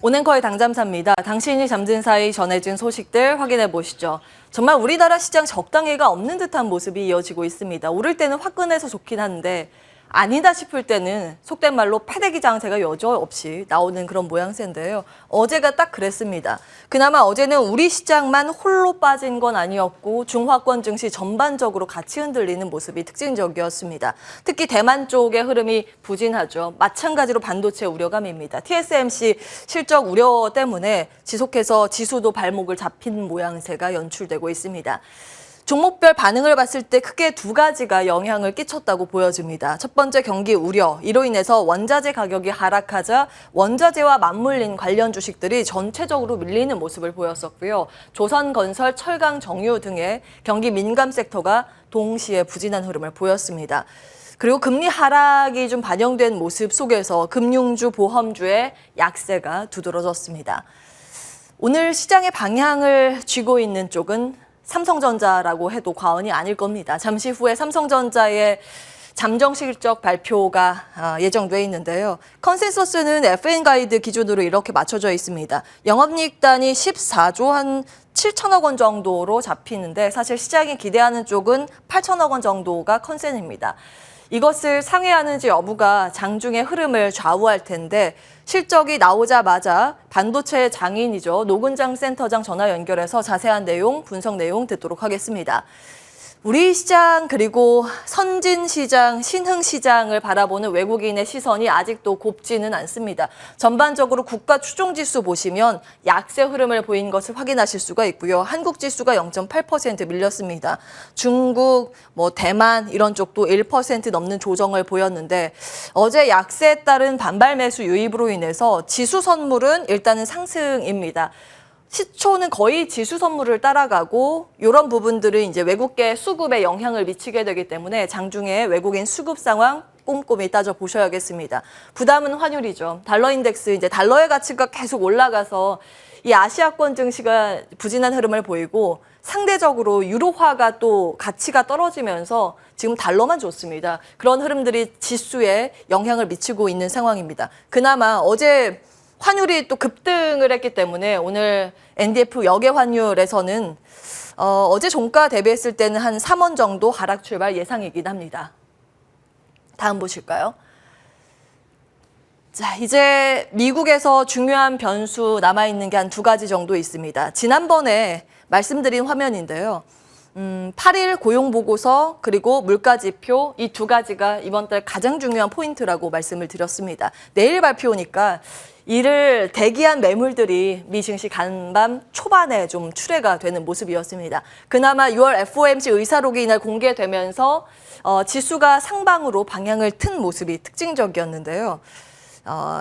온앵커의 당잠사입니다. 당신이 잠든 사이 전해진 소식들 확인해 보시죠. 정말 우리나라 시장 적당히가 없는 듯한 모습이 이어지고 있습니다. 오를 때는 화끈해서 좋긴 한데 아니다 싶을 때는 속된 말로 패대기 장세가 여지없이 나오는 그런 모양새인데요. 어제가 딱 그랬습니다. 그나마 어제는 우리 시장만 홀로 빠진 건 아니었고 중화권 증시 전반적으로 같이 흔들리는 모습이 특징적이었습니다. 특히 대만 쪽의 흐름이 부진하죠. 마찬가지로 반도체 우려감입니다. TSMC 실적 우려 때문에 지속해서 지수도 발목을 잡힌 모양새가 연출되고 있습니다. 종목별 반응을 봤을 때 크게 두 가지가 영향을 끼쳤다고 보여집니다. 첫 번째 경기 우려, 이로 인해서 원자재 가격이 하락하자 원자재와 맞물린 관련 주식들이 전체적으로 밀리는 모습을 보였었고요. 조선건설, 철강, 정유 등의 경기 민감 섹터가 동시에 부진한 흐름을 보였습니다. 그리고 금리 하락이 좀 반영된 모습 속에서 금융주, 보험주의 약세가 두드러졌습니다. 오늘 시장의 방향을 쥐고 있는 쪽은 삼성전자라고 해도 과언이 아닐 겁니다. 잠시 후에 삼성전자의 잠정 실적 발표가 예정돼 있는데요. 컨센서스는 FN가이드 기준으로 이렇게 맞춰져 있습니다. 영업이익단이 14조 한 7천억 원 정도로 잡히는데 사실 시장이 기대하는 쪽은 8천억 원 정도가 컨센입니다. 이것을 상회하는지 여부가 장중의 흐름을 좌우할 텐데 실적이 나오자마자 반도체 장인이죠. 노근장 센터장 전화 연결해서 자세한 내용, 분석 내용 듣도록 하겠습니다. 우리 시장 그리고 선진 시장, 신흥 시장을 바라보는 외국인의 시선이 아직도 곱지는 않습니다. 전반적으로 국가 추종 지수 보시면 약세 흐름을 보인 것을 확인하실 수가 있고요. 한국 지수가 0.8% 밀렸습니다. 중국, 대만 이런 쪽도 1% 넘는 조정을 보였는데 어제 약세에 따른 반발 매수 유입으로 인해서 지수 선물은 일단은 상승입니다. 시초는 거의 지수 선물을 따라가고 이런 부분들은 이제 외국계 수급에 영향을 미치게 되기 때문에 장중에 외국인 수급 상황 꼼꼼히 따져보셔야겠습니다. 부담은 환율이죠. 달러 인덱스 이제 달러의 가치가 계속 올라가서 이 아시아권 증시가 부진한 흐름을 보이고 상대적으로 유로화가 또 가치가 떨어지면서 지금 달러만 좋습니다. 그런 흐름들이 지수에 영향을 미치고 있는 상황입니다. 그나마 어제 환율이 또 급등을 했기 때문에 오늘 NDF 역외 환율에서는 어제 종가 대비했을 때는 한 3원 정도 하락 출발 예상이긴 합니다. 다음 보실까요? 자, 이제 미국에서 중요한 변수 남아있는 게 한 두 가지 정도 있습니다. 지난번에 말씀드린 화면인데요. 8일 고용보고서 그리고 물가지표 이 두 가지가 이번 달 가장 중요한 포인트라고 말씀을 드렸습니다. 내일 발표니까 이를 대기한 매물들이 미 증시 간밤 초반에 좀 출회가 되는 모습이었습니다. 그나마 6월 FOMC 의사록이 이날 공개되면서 지수가 상방으로 방향을 튼 모습이 특징적이었는데요.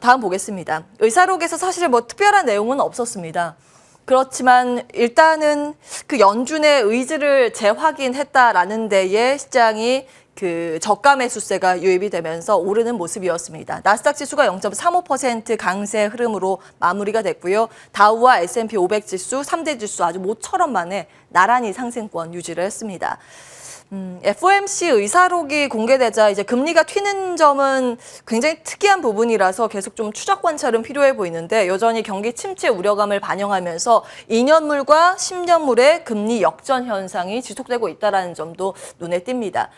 다음 보겠습니다. 의사록에서 사실 특별한 내용은 없었습니다. 그렇지만 일단은 그 연준의 의지를 재확인했다라는 데에 시장이 그 저가 매수세가 유입이 되면서 오르는 모습이었습니다. 나스닥 지수가 0.35% 강세 흐름으로 마무리가 됐고요. 다우와 S&P 500 지수, 3대 지수 아주 모처럼 만에 나란히 상승권 유지를 했습니다. FOMC 의사록이 공개되자 이제 금리가 튀는 점은 굉장히 특이한 부분이라서 계속 좀 추적 관찰은 필요해 보이는데 여전히 경기 침체 우려감을 반영하면서 2년물과 10년물의 금리 역전 현상이 지속되고 있다는 점도 눈에 띕니다.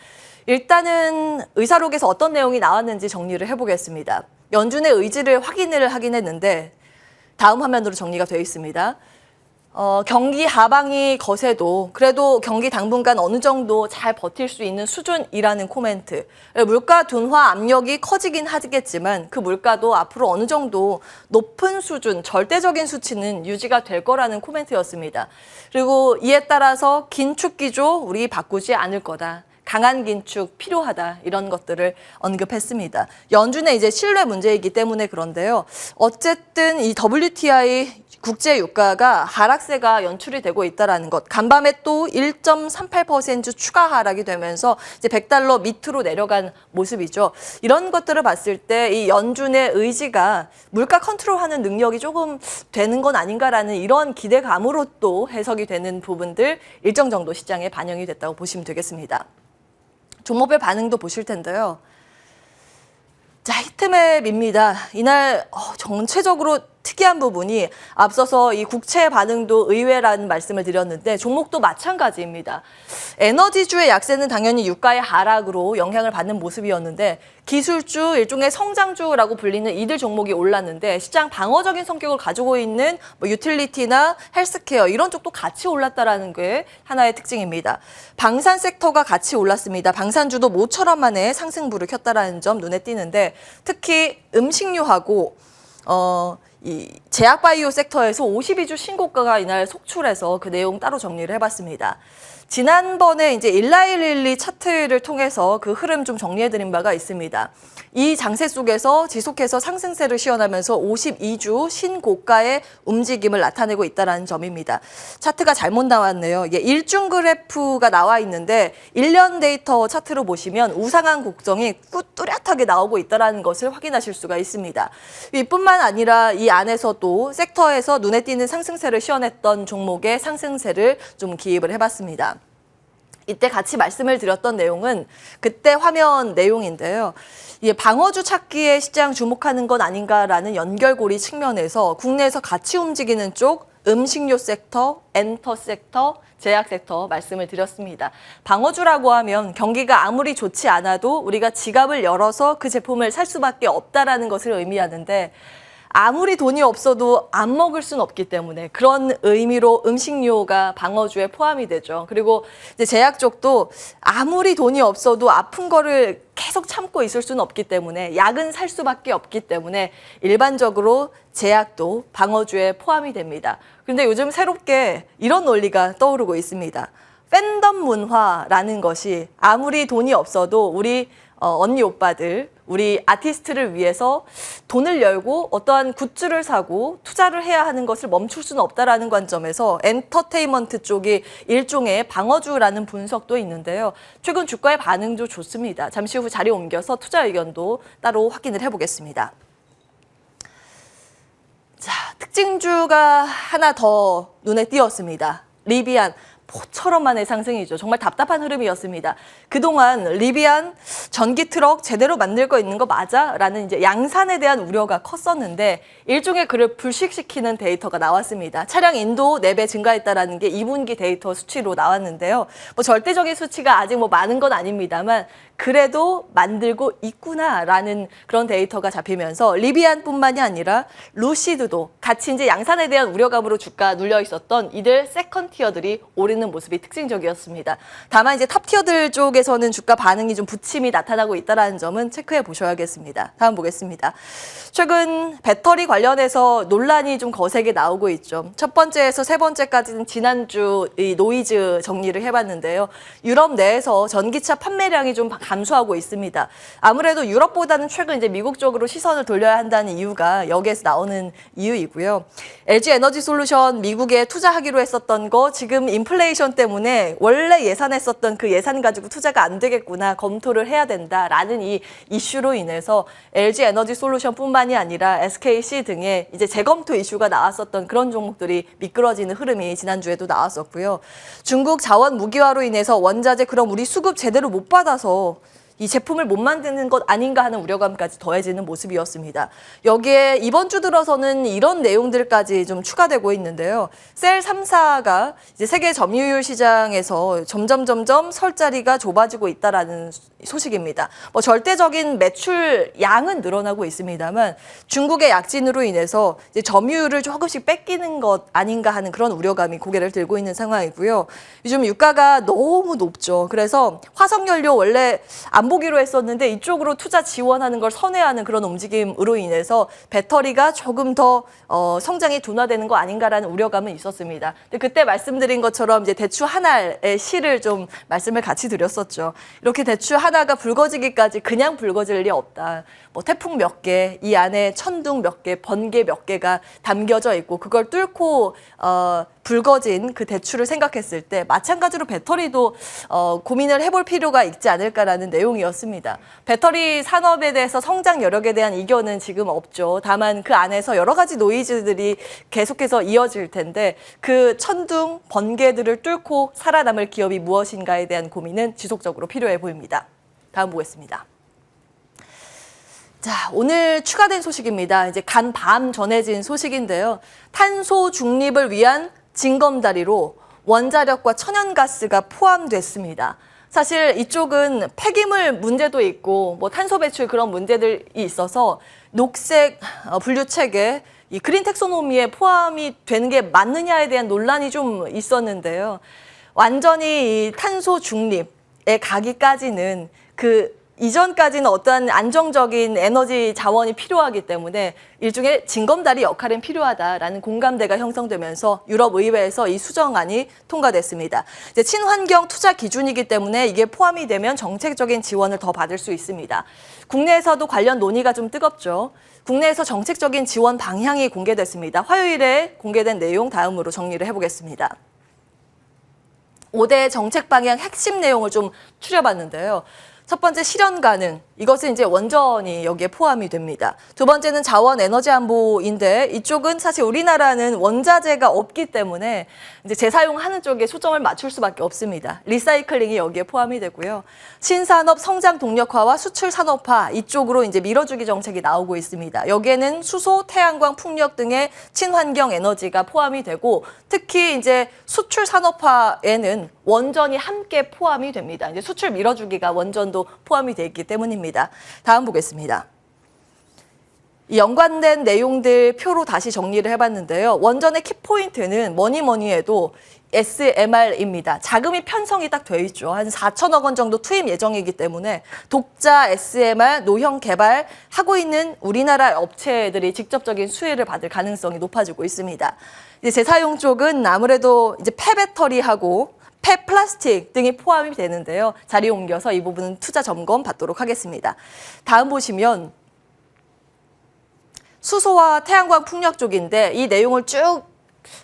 일단은 의사록에서 어떤 내용이 나왔는지 정리를 해보겠습니다. 연준의 의지를 확인을 하긴 했는데 다음 화면으로 정리가 되어 있습니다. 경기 하방이 거세도 그래도 경기 당분간 어느 정도 잘 버틸 수 있는 수준이라는 코멘트. 물가 둔화 압력이 커지긴 하겠지만 그 물가도 앞으로 어느 정도 높은 수준, 절대적인 수치는 유지가 될 거라는 코멘트였습니다. 그리고 이에 따라서 긴축 기조 우리 바꾸지 않을 거다. 강한 긴축 필요하다 이런 것들을 언급했습니다. 연준의 이제 신뢰 문제이기 때문에 그런데요. 어쨌든 이 WTI 국제 유가가 하락세가 연출이 되고 있다라는 것. 간밤에 또 1.38% 추가 하락이 되면서 이제 100달러 밑으로 내려간 모습이죠. 이런 것들을 봤을 때 이 연준의 의지가 물가 컨트롤하는 능력이 조금 되는 건 아닌가라는 이런 기대감으로 또 해석이 되는 부분들 일정 정도 시장에 반영이 됐다고 보시면 되겠습니다. 종목별 반응도 보실 텐데요. 자, 히트맵입니다. 이날 전체적으로 특이한 부분이 앞서서 이 국채 반응도 의외라는 말씀을 드렸는데 종목도 마찬가지입니다. 에너지주의 약세는 당연히 유가의 하락으로 영향을 받는 모습이었는데 기술주, 일종의 성장주라고 불리는 이들 종목이 올랐는데 시장 방어적인 성격을 가지고 있는 뭐 유틸리티나 헬스케어 이런 쪽도 같이 올랐다라는 게 하나의 특징입니다. 방산 섹터가 같이 올랐습니다. 방산주도 모처럼 만에 상승부를 켰다라는 점 눈에 띄는데 특히 음식료하고 이 제약바이오 섹터에서 52주 신고가가 이날 속출해서 그 내용 따로 정리를 해봤습니다. 지난번에 이제 1112 차트를 통해서 그 흐름 좀 정리해드린 바가 있습니다. 이 장세 속에서 지속해서 상승세를 시현하면서 52주 신고가의 움직임을 나타내고 있다는 점입니다. 차트가 잘못 나왔네요. 이게 일중 그래프가 나와 있는데 1년 데이터 차트로 보시면 우상한 곡정이 뚜렷하게 나오고 있다는 것을 확인하실 수가 있습니다. 이뿐만 아니라 이 안에서 또 섹터에서 눈에 띄는 상승세를 시현했던 종목의 상승세를 좀 기입을 해봤습니다. 이때 같이 말씀을 드렸던 내용은 그때 화면 내용인데요. 방어주 찾기에 시장 주목하는 건 아닌가라는 연결고리 측면에서 국내에서 같이 움직이는 쪽 음식료 섹터, 엔터 섹터, 제약 섹터 말씀을 드렸습니다. 방어주라고 하면 경기가 아무리 좋지 않아도 우리가 지갑을 열어서 그 제품을 살 수밖에 없다라는 것을 의미하는데 아무리 돈이 없어도 안 먹을 수는 없기 때문에 그런 의미로 음식료가 방어주에 포함이 되죠. 그리고 이제 제약 쪽도 아무리 돈이 없어도 아픈 거를 계속 참고 있을 수는 없기 때문에 약은 살 수밖에 없기 때문에 일반적으로 제약도 방어주에 포함이 됩니다. 그런데 요즘 새롭게 이런 논리가 떠오르고 있습니다. 팬덤 문화라는 것이 아무리 돈이 없어도 우리 언니 오빠들, 우리 아티스트를 위해서 돈을 열고 어떠한 굿즈를 사고 투자를 해야 하는 것을 멈출 수는 없다라는 관점에서 엔터테인먼트 쪽이 일종의 방어주라는 분석도 있는데요. 최근 주가의 반응도 좋습니다. 잠시 후 자리 옮겨서 투자 의견도 따로 확인을 해보겠습니다. 자, 특징주가 하나 더 눈에 띄었습니다. 리비안. 포처럼 만의 상승이죠. 정말 답답한 흐름이었습니다. 그동안 리비안 전기 트럭 제대로 만들 거 있는 거 맞아? 라는 이제 양산에 대한 우려가 컸었는데 일종의 그를 불식시키는 데이터가 나왔습니다. 차량 인도 4배 증가했다라는 게 2분기 데이터 수치로 나왔는데요. 뭐 절대적인 수치가 아직 뭐 많은 건 아닙니다만 그래도 만들고 있구나라는 그런 데이터가 잡히면서 리비안뿐만이 아니라 루시드도 같이 이제 양산에 대한 우려감으로 주가 눌려 있었던 이들 세컨 티어들이 오르는 모습이 특징적이었습니다. 다만 이제 탑 티어들 쪽에서는 주가 반응이 좀 부침이 나타나고 있다는 점은 체크해 보셔야겠습니다. 다음 보겠습니다. 최근 배터리 관련해서 논란이 좀 거세게 나오고 있죠. 첫 번째에서 세 번째까지는 지난주 이 노이즈 정리를 해봤는데요. 유럽 내에서 전기차 판매량이 좀 감소하고 있습니다. 아무래도 유럽보다는 최근 이제 미국 쪽으로 시선을 돌려야 한다는 이유가 여기에서 나오는 이유이고요. LG 에너지 솔루션 미국에 투자하기로 했었던 거 지금 인플레이션 때문에 원래 예산했었던 그 예산 가지고 투자가 안 되겠구나 검토를 해야 된다라는 이 이슈로 인해서 LG 에너지 솔루션뿐만이 아니라 SKC 등의 이제 재검토 이슈가 나왔었던 그런 종목들이 미끄러지는 흐름이 지난주에도 나왔었고요. 중국 자원 무기화로 인해서 원자재 그럼 우리 수급 제대로 못 받아서 이 제품을 못 만드는 것 아닌가 하는 우려감까지 더해지는 모습이었습니다. 여기에 이번 주 들어서는 이런 내용들까지 좀 추가되고 있는데요. 셀 3사가 이제 세계 점유율 시장에서 점점 설 자리가 좁아지고 있다라는 소식입니다. 뭐 절대적인 매출 양은 늘어나고 있습니다만 중국의 약진으로 인해서 이제 점유율을 조금씩 뺏기는 것 아닌가 하는 그런 우려감이 고개를 들고 있는 상황이고요. 요즘 유가가 너무 높죠. 그래서 화석연료 원래 안 보기로 했었는데 이쪽으로 투자 지원하는 걸 선회하는 그런 움직임으로 인해서 배터리가 조금 더 성장이 둔화되는 거 아닌가라는 우려감은 있었습니다. 근데 그때 말씀드린 것처럼 이제 대추 하나의 시를 좀 말씀을 같이 드렸었죠. 이렇게 대추 하나가 붉어지기까지 그냥 붉어질 리 없다. 뭐 태풍 몇 개, 이 안에 천둥 몇 개, 번개 몇 개가 담겨져 있고 그걸 뚫고 붉어진 그 대추를 생각했을 때 마찬가지로 배터리도 고민을 해볼 필요가 있지 않을까라는 내용이었습니다. 배터리 산업에 대해서 성장 여력에 대한 이견은 지금 없죠. 다만 그 안에서 여러 가지 노이즈들이 계속해서 이어질 텐데 그 천둥, 번개들을 뚫고 살아남을 기업이 무엇인가에 대한 고민은 지속적으로 필요해 보입니다. 다음 보겠습니다. 자, 오늘 추가된 소식입니다. 이제 간밤 전해진 소식인데요. 탄소 중립을 위한 징검다리로 원자력과 천연가스가 포함됐습니다. 사실 이쪽은 폐기물 문제도 있고 뭐 탄소 배출 그런 문제들이 있어서 녹색 분류 체계, 이 그린 텍소노미에 포함이 되는 게 맞느냐에 대한 논란이 좀 있었는데요. 완전히 이 탄소 중립에 가기까지는 그 이전까지는 어떠한 안정적인 에너지 자원이 필요하기 때문에 일종의 징검다리 역할은 필요하다라는 공감대가 형성되면서 유럽의회에서 이 수정안이 통과됐습니다. 이제 친환경 투자 기준이기 때문에 이게 포함이 되면 정책적인 지원을 더 받을 수 있습니다. 국내에서도 관련 논의가 좀 뜨겁죠. 국내에서 정책적인 지원 방향이 공개됐습니다. 화요일에 공개된 내용 다음으로 정리를 해보겠습니다. 5대 정책 방향 핵심 내용을 좀 추려봤는데요. 첫 번째 실현 가능. 이것은 이제 원전이 여기에 포함이 됩니다. 두 번째는 자원 에너지 안보인데 이쪽은 사실 우리나라는 원자재가 없기 때문에 이제 재사용하는 쪽에 초점을 맞출 수밖에 없습니다. 리사이클링이 여기에 포함이 되고요. 신산업 성장 동력화와 수출 산업화 이쪽으로 이제 밀어주기 정책이 나오고 있습니다. 여기에는 수소, 태양광, 풍력 등의 친환경 에너지가 포함이 되고 특히 이제 수출 산업화에는 원전이 함께 포함이 됩니다. 이제 수출 밀어주기가 원전도 포함이 되어 있기 때문입니다. 다음 보겠습니다. 연관된 내용들 표로 다시 정리를 해봤는데요. 원전의 키포인트는 뭐니 해도 SMR입니다. 자금이 편성이 딱 돼 있죠. 한 4천억 원 정도 투입 예정이기 때문에 독자 SMR 노형 개발하고 있는 우리나라 업체들이 직접적인 수혜를 받을 가능성이 높아지고 있습니다. 이제 재사용 쪽은 아무래도 이제 폐배터리하고 폐플라스틱 등이 포함이 되는데요. 자리 옮겨서 이 부분은 투자 점검 받도록 하겠습니다. 다음 보시면 수소와 태양광 풍력 쪽인데 이 내용을 쭉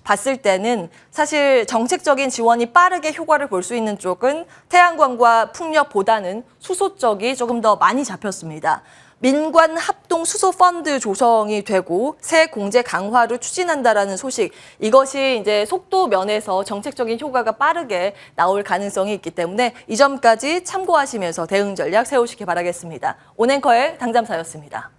봤을 때는 사실 정책적인 지원이 빠르게 효과를 볼 수 있는 쪽은 태양광과 풍력보다는 수소 쪽이 조금 더 많이 잡혔습니다. 민관 합동 수소 펀드 조성이 되고 새 공제 강화를 추진한다라는 소식. 이것이 이제 속도 면에서 정책적인 효과가 빠르게 나올 가능성이 있기 때문에 이 점까지 참고하시면서 대응 전략 세우시기 바라겠습니다. 온앵커의 당잠사였습니다.